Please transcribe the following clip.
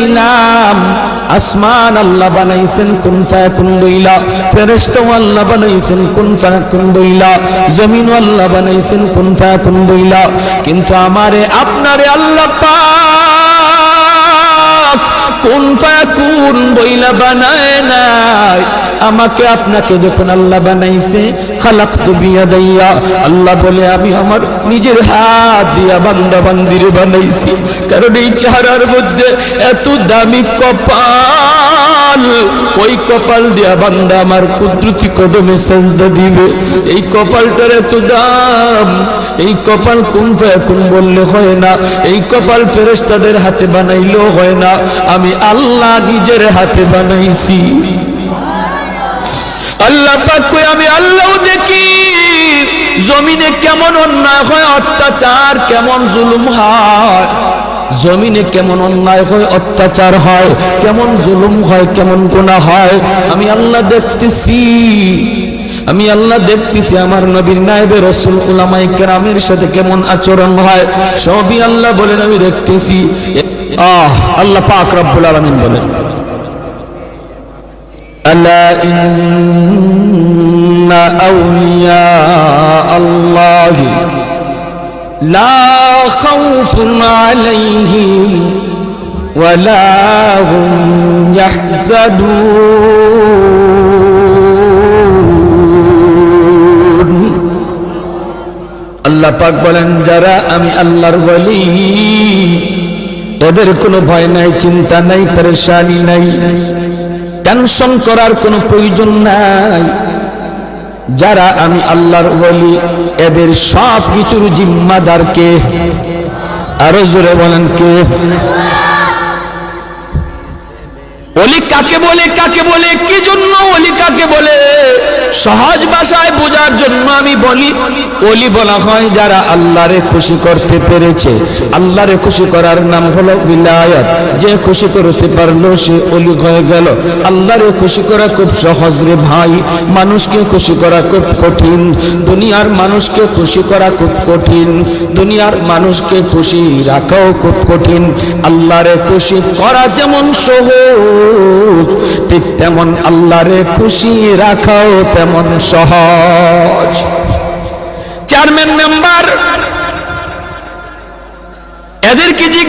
বানাইলাম, আসমান আল্লাহ বানাইছেন কুন ফায়াকুন বইলা, ফেরেশতা আল্লাহ বানাইছেন কুন ফায়াকুন বইলা, জমিন আল্লাহ বানাইছেন কুন ফায়াকুন বইলা, কিন্তু আমারে আপনারে আল্লাহ পাক কুন ফায়াকুন বইলা বানায় নাই। আমাকে আপনাকে যখন আল্লাহ বানাইছে, খালাকতু বিয়াদাইয়া, আল্লাহ বলে আমি আমার নিজের হাত দিয়া বান্দা বান্দিরে বানাইছি। কারণ এই চেহারার মধ্যে এত দামি কপাল, ওই কপাল দিয়া বান্দা আমার কুদরতি কদমে সেজদা দিবে। এই কপালটার এত দাম, এই কপাল কুন ফায়াকুন বললে হয় না, এই কপাল ফেরেশতাদের হাতে বানাইলেও হয় না, আমি আল্লাহ নিজের হাতে বানাইছি। আল্লাহ পাক কই আমি আল্লাহ দেখি জমিনে কেমন অন্যায় হয়, অত্যাচার কেমন জুলুম হয়, জমিনে কেমন অন্যায় হয়, অত্যাচার হয়, কেমন জুলুম হয়, কেমন গুনাহ হয়, আমি আল্লাহ দেখতেছি। আমি আল্লাহ দেখতেছি আমার নবীর নায়েবে রাসূল উলামায়ে কেরামের সাথে কেমন আচরণ হয়, সবই আল্লাহ বলেন আমি দেখতেছি। আল্লাহ পাক রব্বুল আলামিন বলেন, আলা ইন্না আউলিয়া আল্লাহি লা খাউফুন আলাইহিম ওয়ালা হুম ইয়াহজানুন। আল্লাহ পাক বলেন যারা আমি আল্লাহর ওয়ালি, ওদের কোনো ভয় নাই, চিন্তা নাই, পেরেশানি নাই, টেনশন করার কোনো প্রয়োজন নাই। যারা আমি আল্লাহর ওয়ালি, এদের সব কিছুর জিম্মাদার কে? আরো জোরে বলেন কে? ওলি কাকে বলে, কাকে বলে, কি জন্য ওলি কাকে বলে? সহজ ভাষায় বোঝার জন্য আমি বলি, ওলি বলা হয় যারা আল্লাহরে খুশি করতে পেরেছে। আল্লাহরে খুশি করার নাম হলো বিলায়াত। যে খুশি করতে পারলো সে ওলি হয়ে গেল। আল্লাহরে খুশি করা খুব সহজ রে ভাই, মানুষকে খুশি করা খুব কঠিন। দুনিয়ার মানুষকে খুশি করা খুব কঠিন, দুনিয়ার মানুষকে খুশি রাখাও খুব কঠিন। আল্লাহরে খুশি করা যেমন সহজ, ঠিক তেমন আল্লাহরে খুশি রাখাও তেমন সহজ। চেয়ারম্যান মেম্বার এদেরকে